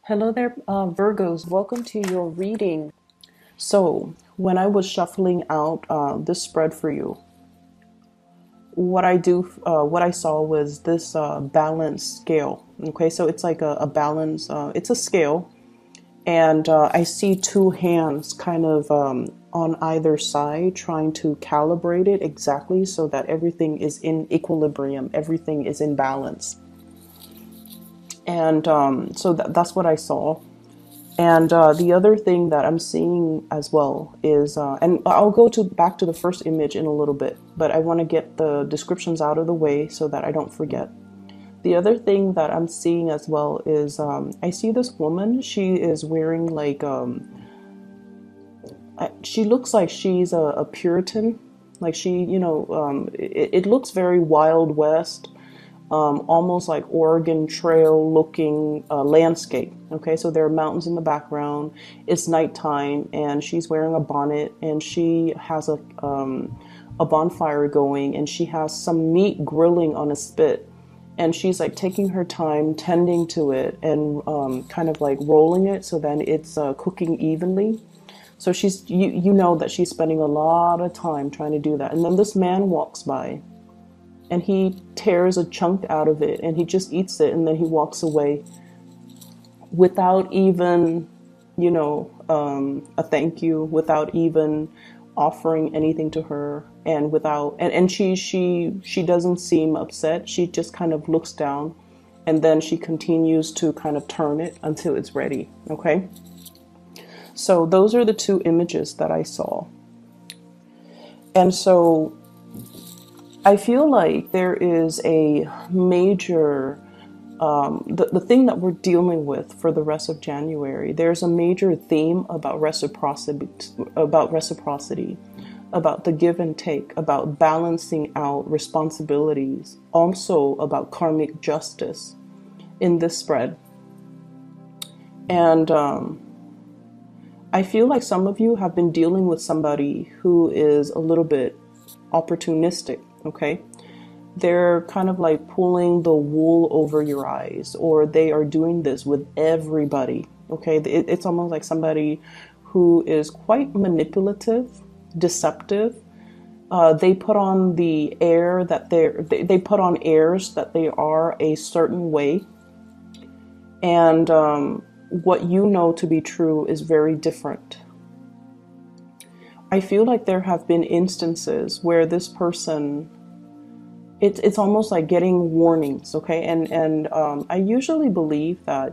Hello there, Virgos. Welcome to your reading. So, when I was shuffling out this spread for you, what I saw was this balance scale. Okay, so it's like a balance. It's a scale, and I see two hands kind of on either side, trying to calibrate it exactly so that everything is in equilibrium, everything is in balance, and so that's what I saw. And the other thing that I'm seeing as well is, and I'll go to back to the first image in a little bit, but I want to get the descriptions out of the way so that I don't forget. The other thing that I'm seeing as well is, I see this woman. She is wearing like, she looks like she's a Puritan. Like it looks very Wild West, almost like Oregon Trail looking landscape. Okay, so there are mountains in the background. It's nighttime, and she's wearing a bonnet, and she has a bonfire going, and she has some meat grilling on a spit, and she's like taking her time tending to it and kind of like rolling it so then it's cooking evenly. So you know that she's spending a lot of time trying to do that, and then this man walks by and he tears a chunk out of it and he just eats it and then he walks away without even, a thank you, without even offering anything to her, and without and she doesn't seem upset. She just kind of looks down and then she continues to kind of turn it until it's ready. Okay, so those are the two images that I saw. And so I feel like there is a major, the thing that we're dealing with for the rest of January, there's a major theme about reciprocity, about the give and take, about balancing out responsibilities, also about karmic justice in this spread. And I feel like some of you have been dealing with somebody who is a little bit opportunistic. Okay, they're kind of like pulling the wool over your eyes, or they are doing this with everybody. Okay, it's almost like somebody who is quite manipulative, deceptive. They put on the air that they put on airs that they are a certain way, and what you know to be true is very different. I feel like there have been instances where this person, it's almost like getting warnings, okay? And I usually believe that,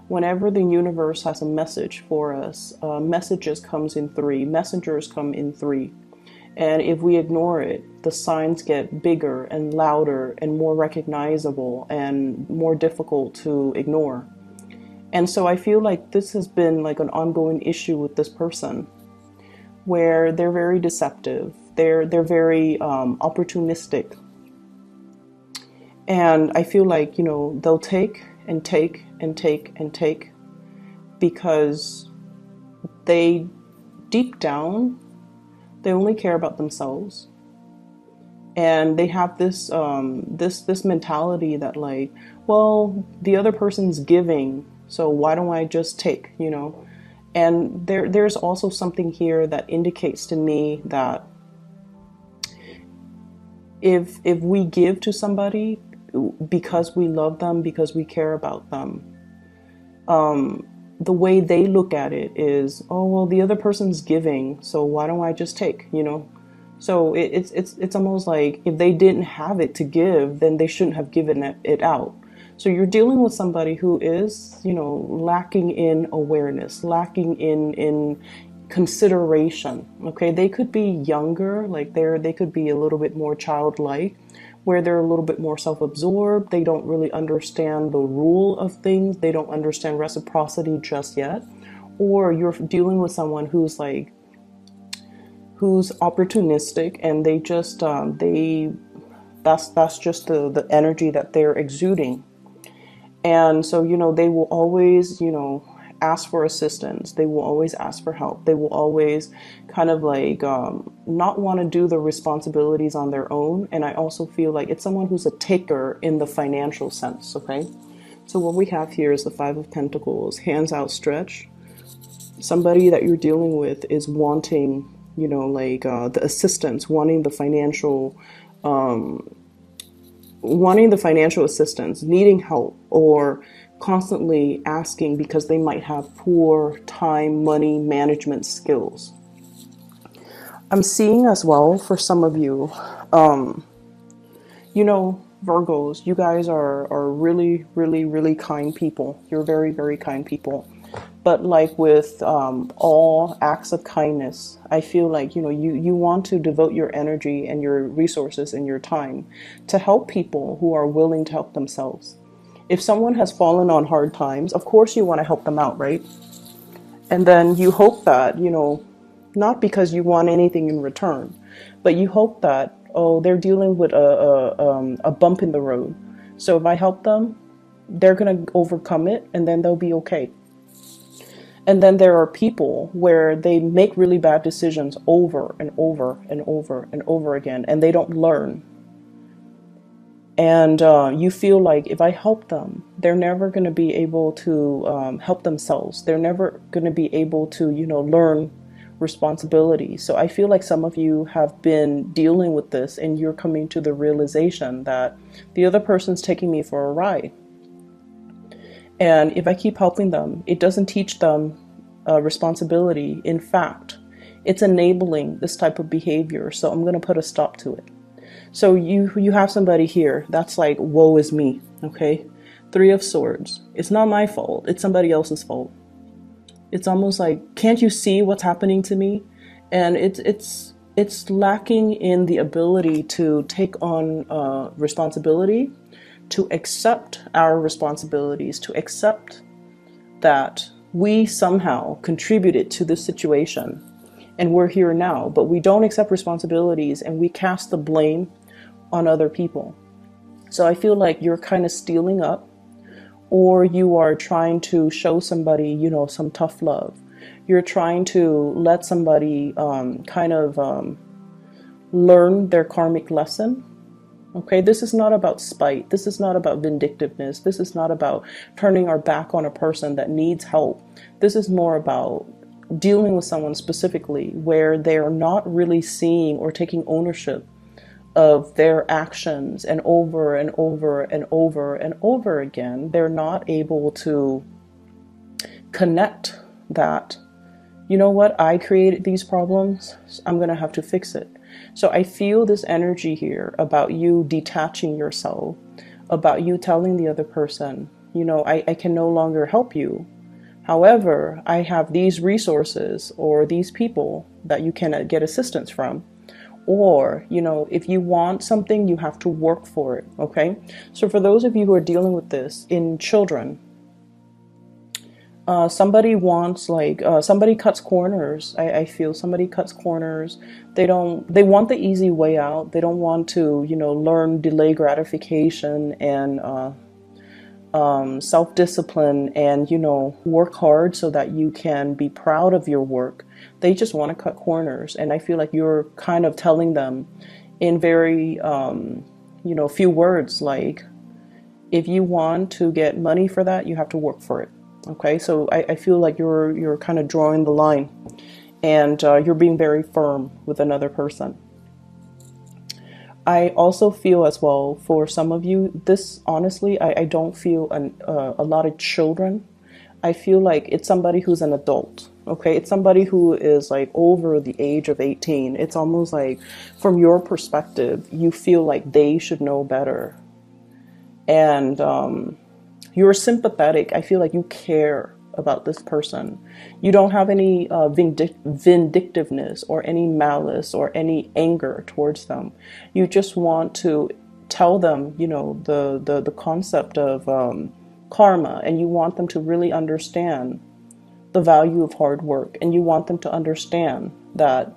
whenever the universe has a message for us, messages comes in three, messengers come in three. And if we ignore it, the signs get bigger and louder and more recognizable and more difficult to ignore. And so I feel like this has been like an ongoing issue with this person, where they're very deceptive, they're very opportunistic, and I feel like they'll take and take and take and take because they deep down they only care about themselves, and they have this this mentality that like, well, the other person's giving, so why don't I just take, And there's also something here that indicates to me that if we give to somebody because we love them, because we care about them, the way they look at it is, oh well, the other person's giving, so why don't I just take, So it's almost like if they didn't have it to give, then they shouldn't have given it out. So you're dealing with somebody who is, lacking in awareness, lacking in consideration. Okay, they could be younger, like they could be a little bit more childlike, where they're a little bit more self-absorbed. They don't really understand the rule of things. They don't understand reciprocity just yet. Or you're dealing with someone who's opportunistic, and they just that's just the energy that they're exuding. And so, they will always, ask for assistance. They will always ask for help. They will always kind of like not want to do the responsibilities on their own. And I also feel like it's someone who's a taker in the financial sense, okay? So what we have here is the Five of Pentacles, hands outstretched. Somebody that you're dealing with is wanting, you know, like the assistance, wanting the financial assistance, needing help, or constantly asking because they might have poor time, money management skills. I'm seeing as well for some of you, you know, Virgos, you guys are really, really, really kind people. You're very, very kind people. But like with all acts of kindness, I feel like, you know, you want to devote your energy and your resources and your time to help people who are willing to help themselves. If someone has fallen on hard times, of course you want to help them out, right? And then you hope that, you know, not because you want anything in return, but you hope that, oh, they're dealing with a bump in the road. So if I help them, they're going to overcome it and then they'll be okay. And then there are people where they make really bad decisions over and over and over and over again, and they don't learn. And you feel like if I help them, they're never going to be able to help themselves. They're never going to be able to, you know, learn responsibility. So I feel like some of you have been dealing with this and you're coming to the realization that the other person's taking me for a ride. And if I keep helping them, it doesn't teach them responsibility. In fact, it's enabling this type of behavior. So I'm going to put a stop to it. So you have somebody here that's like, woe is me. Okay. Three of Swords. It's not my fault. It's somebody else's fault. It's almost like, can't you see what's happening to me? And it's lacking in the ability to take on responsibility, to accept our responsibilities, to accept that we somehow contributed to this situation and we're here now, but we don't accept responsibilities and we cast the blame on other people. So I feel like you're kind of stealing up, or you are trying to show somebody, you know, some tough love. You're trying to let somebody learn their karmic lesson. Okay, this is not about spite. This is not about vindictiveness. This is not about turning our back on a person that needs help. This is more about dealing with someone specifically where they're not really seeing or taking ownership of their actions, and over and over and over and over again, they're not able to connect that, you know what, I created these problems, I'm going to have to fix it. So I feel this energy here about you detaching yourself, about you telling the other person, you know, I can no longer help you. However, I have these resources or these people that you can get assistance from. Or, you know, if you want something, you have to work for it. Okay. So for those of you who are dealing with this in children, somebody wants somebody cuts corners. I feel somebody cuts corners. They want the easy way out. They don't want to, you know, learn delay gratification and self-discipline and, you know, work hard so that you can be proud of your work. They just want to cut corners. And I feel like you're kind of telling them in very, you know, few words, like, if you want to get money for that, you have to work for it. Okay. So I feel like you're kind of drawing the line, and you're being very firm with another person. I also feel as well for some of you, this honestly, I don't feel a lot of children. I feel like it's somebody who's an adult. Okay, it's somebody who is like over the age of 18. It's almost like from your perspective, you feel like they should know better. And you're sympathetic. I feel like you care about this person. You don't have any vindictiveness or any malice or any anger towards them. You just want to tell them, you know, the concept of karma, and you want them to really understand the value of hard work, and you want them to understand that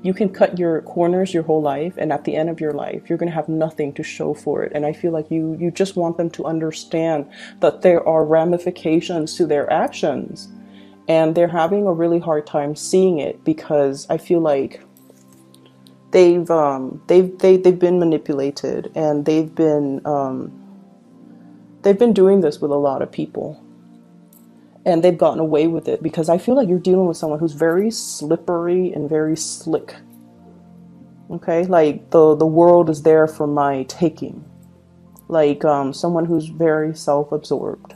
you can cut your corners your whole life, and at the end of your life, you're going to have nothing to show for it. And I feel like you just want them to understand that there are ramifications to their actions, and they're having a really hard time seeing it because I feel like they've been manipulated, and they've They've been doing this with a lot of people, and they've gotten away with it because I feel like you're dealing with someone who's very slippery and very slick. Okay, like the world is there for my taking. Like someone who's very self-absorbed.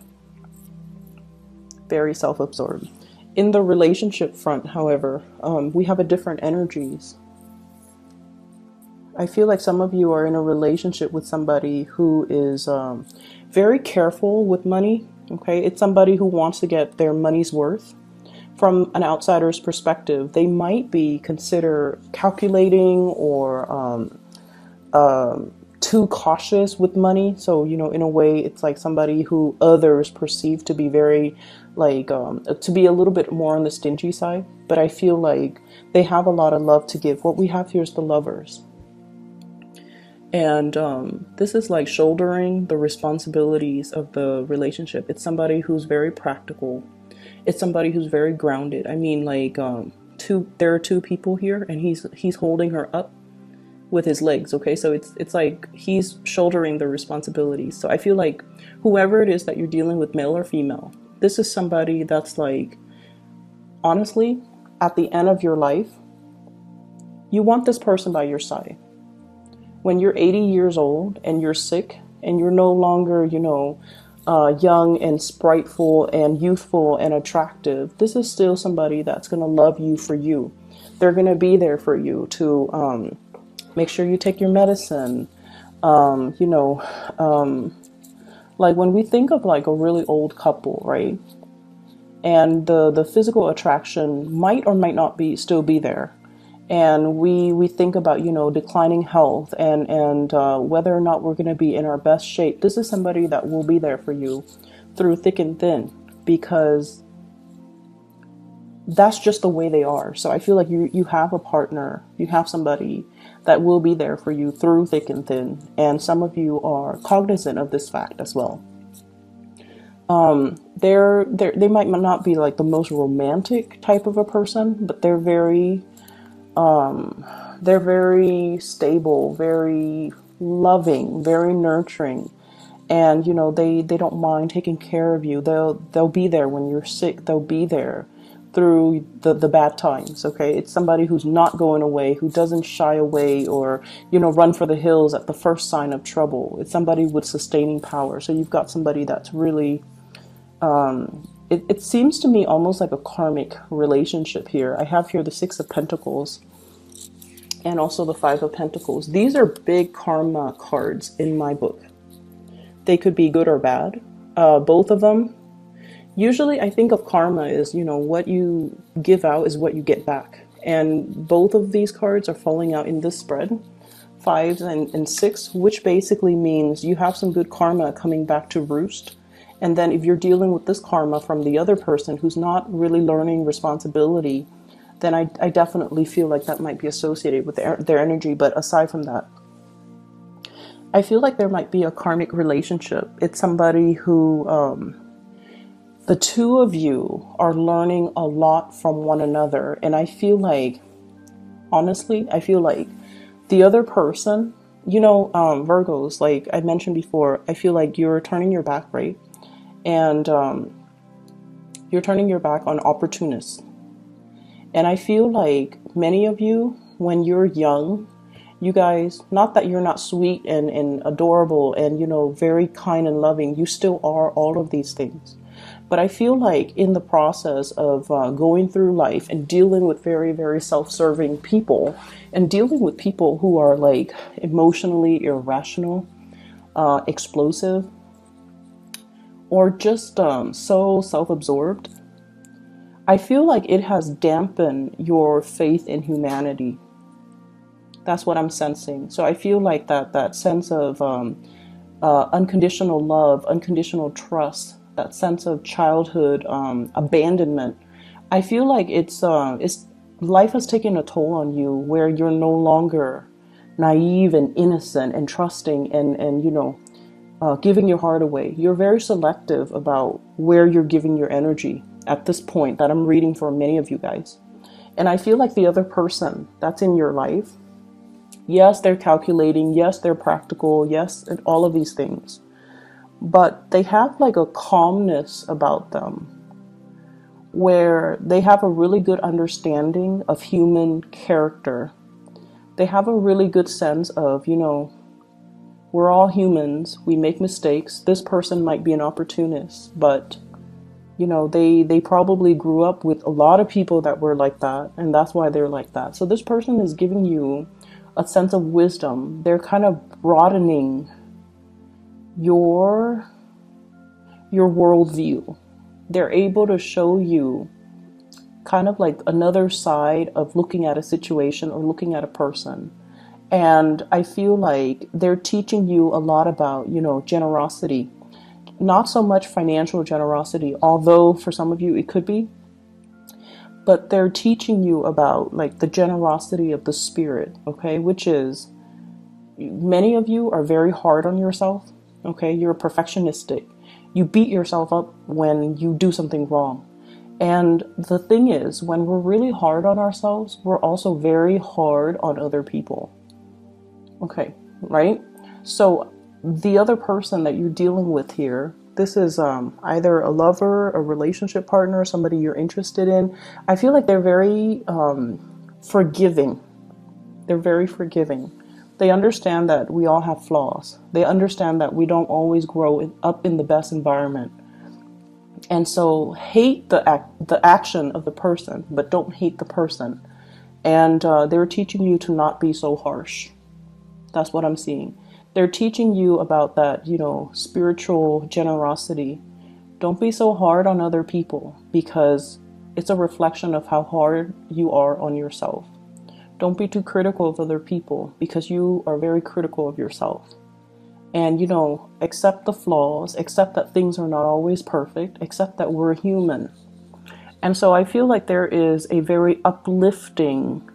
Very self-absorbed. In the relationship front, however, we have a different energies. I feel like some of you are in a relationship with somebody who is very careful with money. Okay, it's somebody who wants to get their money's worth. From an outsider's perspective, they might be considered calculating or too cautious with money. So, you know, in a way, it's like somebody who others perceive to be very, like, to be a little bit more on the stingy side. But I feel like they have a lot of love to give. What we have here is the Lovers. And this is like shouldering the responsibilities of the relationship. It's somebody who's very practical. It's somebody who's very grounded. I mean, like, there are two people here, and he's holding her up with his legs. Okay, so it's like he's shouldering the responsibilities. So I feel like whoever it is that you're dealing with, male or female, this is somebody that's like, honestly, at the end of your life, you want this person by your side. When you're 80 years old and you're sick and you're no longer, you know, young and spriteful and youthful and attractive, this is still somebody that's going to love you for you. They're going to be there for you to make sure you take your medicine. You know, like when we think of like a really old couple, right? And the physical attraction might or might not still be there. And we think about, you know, declining health and whether or not we're going to be in our best shape. This is somebody that will be there for you through thick and thin, because that's just the way they are. So I feel like you have a partner, you have somebody that will be there for you through thick and thin. And some of you are cognizant of this fact as well. They might not be like the most romantic type of a person, but they're very stable, very loving, very nurturing. And, you know, they don't mind taking care of you. They'll be there when you're sick. They'll be there through the bad times. Okay. It's somebody who's not going away, who doesn't shy away or, you know, run for the hills at the first sign of trouble. It's somebody with sustaining power. So you've got somebody that's really, it seems to me almost like a karmic relationship here. I have here the Six of Pentacles and also the Five of Pentacles. These are big karma cards in my book. They could be good or bad. Both of them. Usually I think of karma as, you know, what you give out is what you get back. And both of these cards are falling out in this spread, 5 and 6, which basically means you have some good karma coming back to roost. And then if you're dealing with this karma from the other person who's not really learning responsibility, then I definitely feel like that might be associated with their energy. But aside from that, I feel like there might be a karmic relationship. It's somebody who, the two of you are learning a lot from one another. And I feel like, honestly, I feel like the other person, you know, Virgos, like I mentioned before, I feel like you're turning your back, right? And you're turning your back on opportunists. And I feel like many of you, when you're young, you guys, not that you're not sweet and adorable and, you know, very kind and loving, you still are all of these things. But I feel like in the process of going through life and dealing with very, very self-serving people and dealing with people who are like emotionally irrational, explosive, or just so self-absorbed, I feel like it has dampened your faith in humanity. That's what I'm sensing. So I feel like that sense of unconditional love, unconditional trust, that sense of childhood abandonment, I feel like it's life has taken a toll on you, where you're no longer naive and innocent and trusting and you know, giving your heart away. You're very selective about where you're giving your energy at this point that I'm reading for many of you guys. And I feel like the other person that's in your life, yes, they're calculating, yes, they're practical, yes, and all of these things. but they have like a calmness about them where they have a really good understanding of human character. They have a really good sense of, we're all humans. We make mistakes. This person might be an opportunist, but they probably grew up with a lot of people that were like that, and that's why they're like that. So this person is giving you a sense of wisdom. They're kind of broadening your worldview. They're able to show you kind of like another side of looking at a situation or looking at a person. And I feel like they're teaching you a lot about, generosity. Not so much financial generosity, although for some of you it could be. But they're teaching you about like the generosity of the spirit, okay? Which is, many of you are very hard on yourself, okay? You're perfectionistic. You beat yourself up when you do something wrong. And the thing is, when we're really hard on ourselves, we're also very hard on other people. Okay, right? So the other person that you're dealing with here, this is either a lover, a relationship partner, somebody you're interested in. I feel like they're very forgiving. They're very forgiving. They understand that we all have flaws. They understand that we don't always grow up in the best environment. And so hate the action of the person, but don't hate the person. And they're teaching you to not be so harsh. That's what I'm seeing. They're teaching you about that, spiritual generosity. Don't be so hard on other people, because it's a reflection of how hard you are on yourself. Don't be too critical of other people, because you are very critical of yourself. And, accept the flaws, accept that things are not always perfect, accept that we're human. And so I feel like there is a very uplifting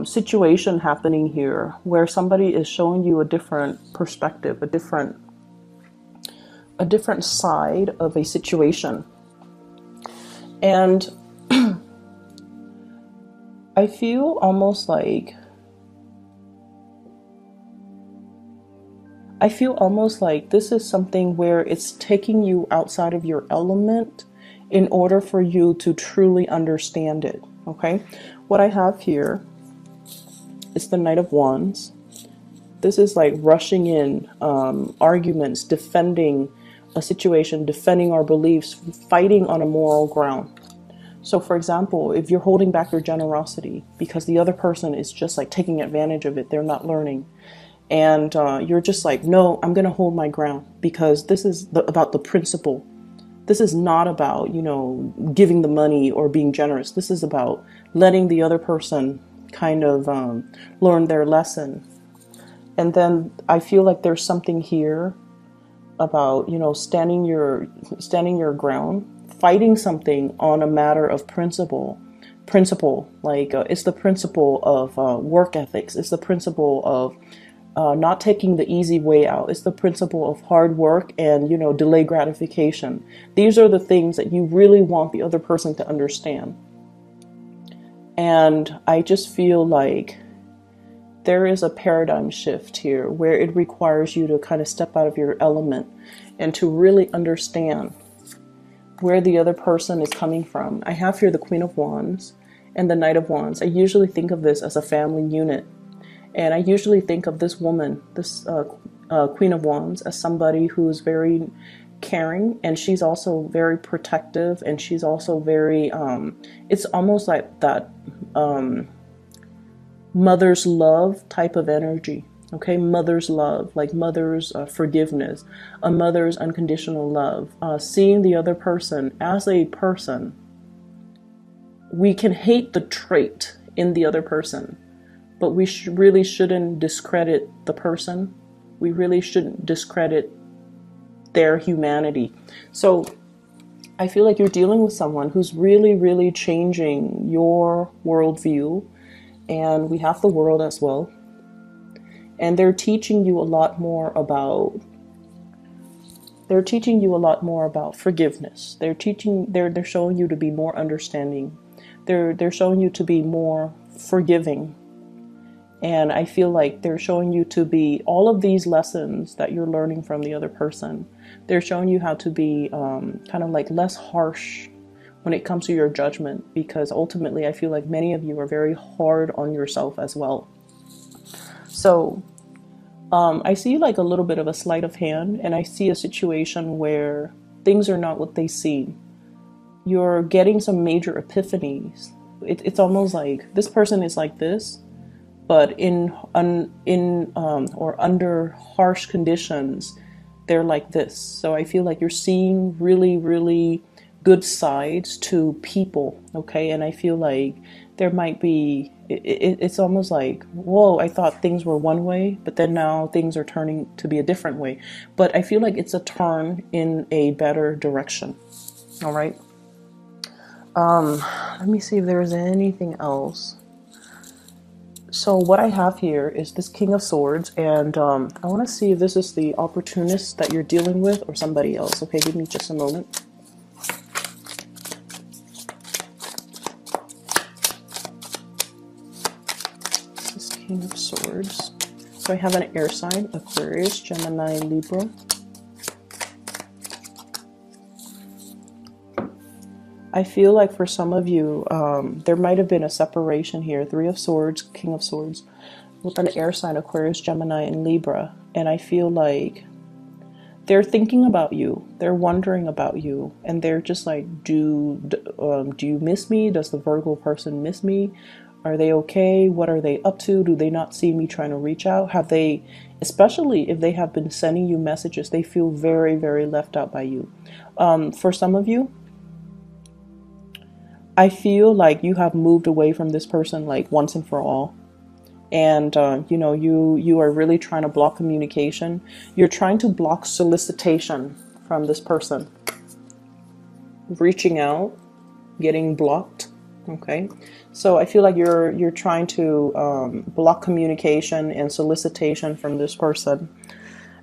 situation happening here, where somebody is showing you a different perspective, a different side of a situation. And I feel almost like this is something where it's taking you outside of your element in order for you to truly understand it. Okay, what I have here is the Knight of Wands. This is like rushing in, arguments, defending a situation, defending our beliefs, fighting on a moral ground. So for example, if you're holding back your generosity because the other person is just like taking advantage of it, they're not learning. And you're just like, no, I'm going to hold my ground, because this is about the principle. This is not about, giving the money or being generous. This is about letting the other person kind of learn their lesson. And then I feel like there's something here about, standing your ground, fighting something on a matter of principle, like it's the principle of work ethics. It's the principle of not taking the easy way out. It's the principle of hard work and, delay gratification. These are the things that you really want the other person to understand. And I just feel like there is a paradigm shift here where it requires you to kind of step out of your element and to really understand where the other person is coming from. I have here the Queen of Wands and the Knight of Wands. I usually think of this as a family unit. And I usually think of this woman, this Queen of Wands, as somebody who's very caring, and she's also very protective, and she's also very, it's almost like that mother's love type of energy. Okay, mother's love, like mother's forgiveness, a mother's unconditional love, seeing the other person as a person. We can hate the trait in the other person, but we really shouldn't discredit the person. We really shouldn't discredit their humanity. So I feel like you're dealing with someone who's really, really changing your worldview. And we have the World as well. And they're teaching you a lot more about forgiveness. They're showing you to be more understanding. They're showing you to be more forgiving. And I feel like they're showing you to be all of these lessons that you're learning from the other person. They're showing you how to be kind of like less harsh when it comes to your judgment, because ultimately I feel like many of you are very hard on yourself as well. So I see like a little bit of a sleight of hand, and I see a situation where things are not what they seem. You're getting some major epiphanies. It's almost like this person is like this, but or under harsh conditions, they're like this. So I feel like you're seeing really, really good sides to people, okay? And I feel like there might be, it's almost like, whoa, I thought things were one way, but then now things are turning to be a different way. But I feel like it's a turn in a better direction, all right? Let me see if there's anything else. So what I have here is this King of Swords, and I want to see if this is the opportunist that you're dealing with or somebody else. Okay, give me just a moment. This is King of Swords. So I have an air sign, Aquarius, Gemini, Libra. I feel like for some of you, there might have been a separation here. Three of Swords, King of Swords, with an air sign, Aquarius, Gemini, and Libra. And I feel like they're thinking about you. They're wondering about you. And they're just like, do you miss me? Does the Virgo person miss me? Are they okay? What are they up to? Do they not see me trying to reach out? Have they, especially if they have been sending you messages, they feel very, very left out by you. For some of you, I feel like you have moved away from this person like once and for all. And, you know, you are really trying to block communication. You're trying to block solicitation from this person. Reaching out, getting blocked. Okay. So I feel like you're trying to block communication and solicitation from this person.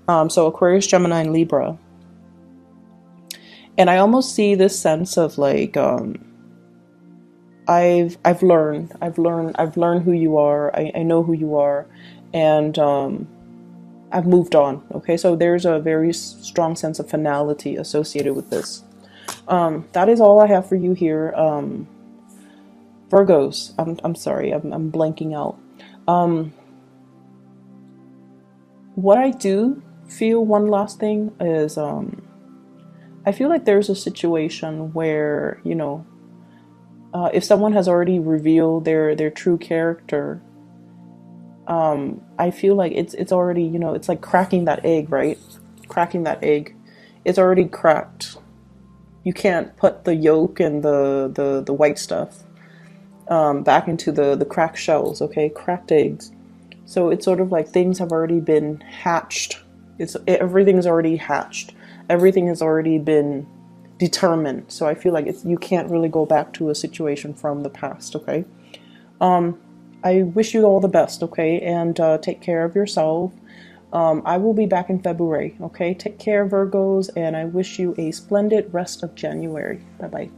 So Aquarius, Gemini, and Libra. And I almost see this sense of like, I've learned who you are. I know who you are, and I've moved on. Okay, so there's a very strong sense of finality associated with this. That is all I have for you here, Virgos. I'm sorry, I'm blanking out. What I do feel, one last thing is, I feel like there's a situation where, you know, if someone has already revealed their true character, I feel like it's already, you know, it's like cracking that egg, right? Cracking that egg. It's already cracked. You can't put the yolk and the white stuff back into the cracked shells, okay? Cracked eggs. So it's sort of like things have already been hatched. Everything's already hatched. Everything has already been determined. So I feel like you can't really go back to a situation from the past, okay? I wish you all the best, okay? And take care of yourself. I will be back in February, okay? Take care, Virgos, and I wish you a splendid rest of January. Bye-bye.